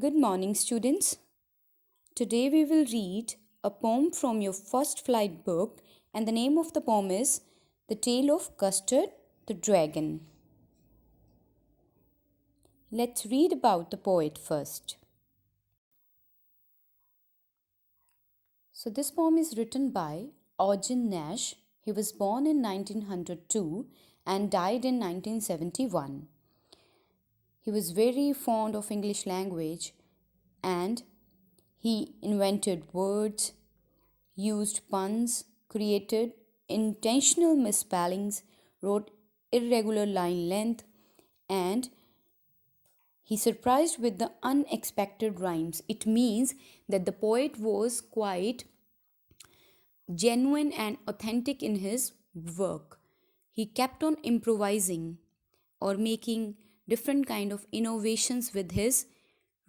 Good morning, students. Today we will read a poem from your first flight book, and the name of the poem is The Tale of Custard the Dragon. Let's read about the poet first. So, this poem is written by Eugen Nash. He was born in 1902 and died in 1971. He was very fond of English language and he invented words, used puns, created intentional misspellings, wrote irregular line length, and he surprised with the unexpected rhymes. It means that the poet was quite genuine and authentic in his work. He kept on improvising or making different kind of innovations with his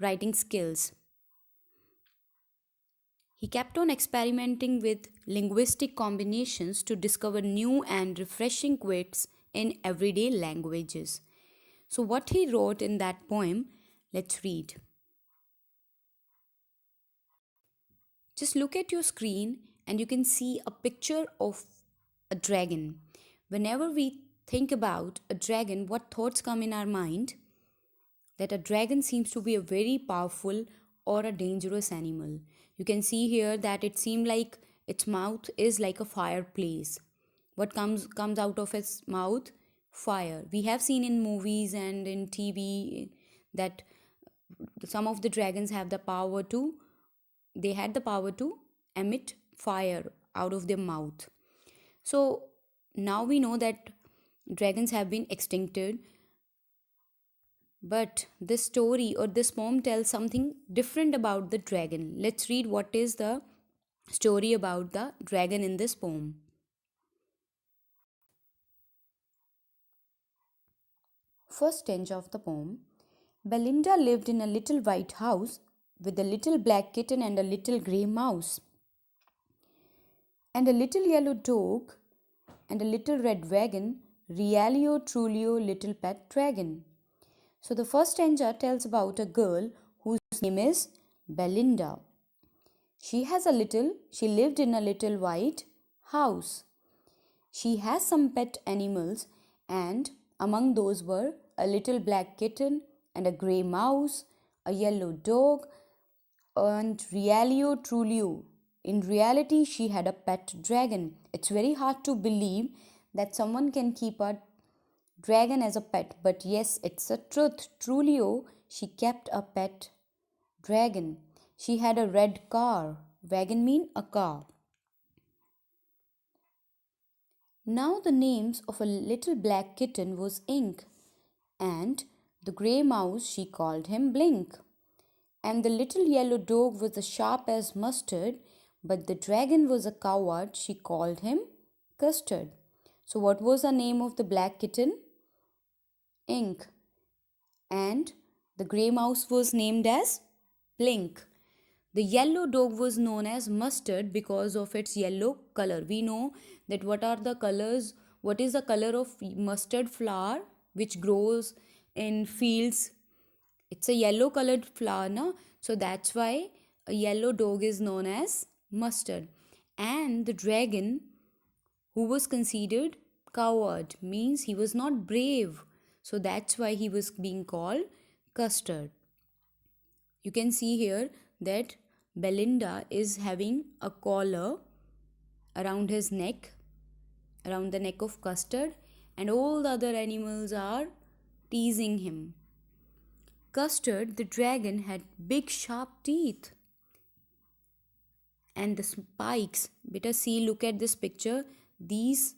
writing skills. He kept on experimenting with linguistic combinations to discover new and refreshing quirks in everyday languages. So, what he wrote in that poem, let's read. Just look at your screen and you can see a picture of a dragon. Whenever we think about a dragon, what thoughts come in our mind? That a dragon seems to be a very powerful or a dangerous animal. You can see here that it seems like its mouth is like a fireplace. What comes out of its mouth? Fire. We have seen in movies and in TV that some of the dragons have the power to they had the power to emit fire out of their mouth. So now we know that dragons have been extincted, but this story or this poem tells something different about the dragon. Let's read what is the story about the dragon in this poem. First stanza of the poem. Belinda lived in a little white house with a little black kitten and a little grey mouse, and a little yellow dog and a little red wagon, Realio Trulio, little pet dragon. So the first stanza tells about a girl whose name is Belinda. She lived in a little white house. She has some pet animals, and among those were a little black kitten and a grey mouse, a yellow dog, and Realio Trulio. In reality, she had a pet dragon. It's very hard to believe that someone can keep a dragon as a pet, but yes, it's a truth. Trulio, she kept a pet dragon. She had a red car. Wagon mean a car. Now the names of a little black kitten was Ink, and the grey mouse she called him Blink, and the little yellow dog was as sharp as mustard, but the dragon was a coward, she called him Custard. So what was the name of the black kitten? Ink. And the grey mouse was named as Blink. The yellow dog was known as Mustard because of its yellow color. We know that what is the color of mustard flower which grows in fields? It's a yellow colored flower, na? So that's why a yellow dog is known as Mustard. And the dragon, who was considered coward, means he was not brave. So that's why he was being called Custard. You can see here that Belinda is having a collar around his neck, around the neck of Custard, and all the other animals are teasing him. Custard, the dragon, had big sharp teeth. And the spikes, better see, look at this picture. These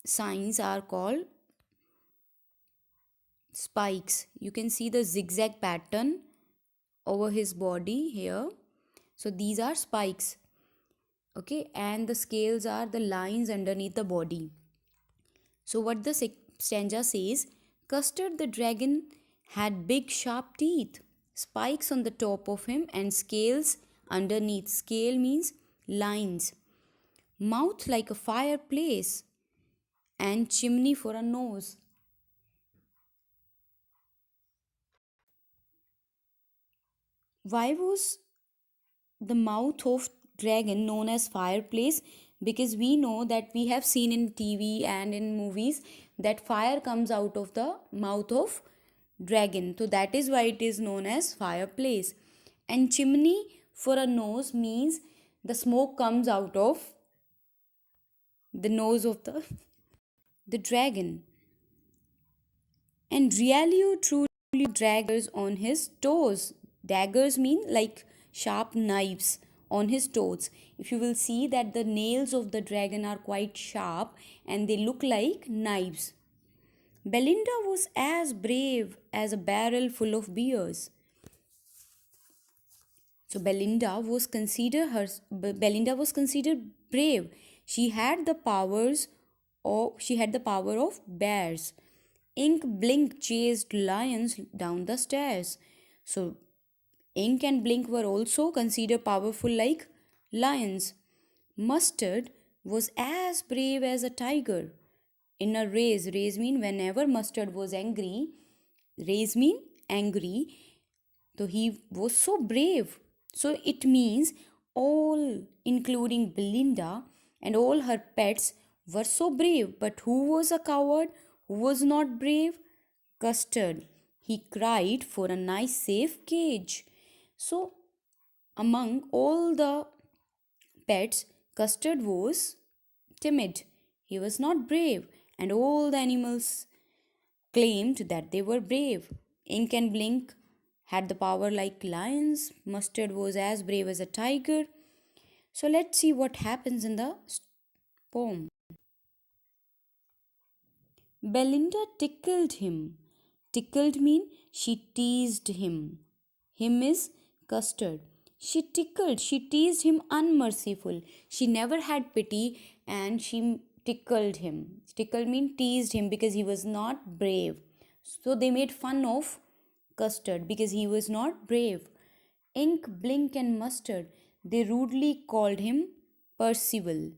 signs are called spikes. You can see the zigzag pattern over his body here. So these are spikes. Okay, and the scales are the lines underneath the body. So what the stanza says, Custard the dragon had big sharp teeth, spikes on the top of him and scales underneath. Scale means lines. Mouth like a fireplace and chimney for a nose. Why was the mouth of dragon known as fireplace? Because we know that we have seen in TV and in movies that fire comes out of the mouth of dragon, so that is why it is known as fireplace. And chimney for a nose means the smoke comes out of the nose of the dragon. And really or truly daggers on his toes. Daggers mean like sharp knives on his toes. If you will see that the nails of the dragon are quite sharp and they look like knives. Belinda was as brave as a barrel full of beers. So Belinda was considered brave. She had the power of bears. Ink Blink chased lions down the stairs. So Ink and Blink were also considered powerful like lions. Mustard was as brave as a tiger. In a race mean whenever Mustard was angry, race mean angry, so he was so brave. So it means all, including Belinda and all her pets, were so brave. But who was a coward? Who was not brave? Custard. He cried for a nice, safe cage. So, among all the pets, Custard was timid. He was not brave, and all the animals claimed that they were brave. Ink and Blink had the power like lions. Mustard was as brave as a tiger. So let's see what happens in the poem. Belinda tickled him. Tickled mean she teased him. Him is Custard. She teased him unmerciful. She never had pity and she tickled him. Tickled mean teased him because he was not brave. So they made fun of Custard because he was not brave. Ink, Blink, and Mustard, they rudely called him Percival.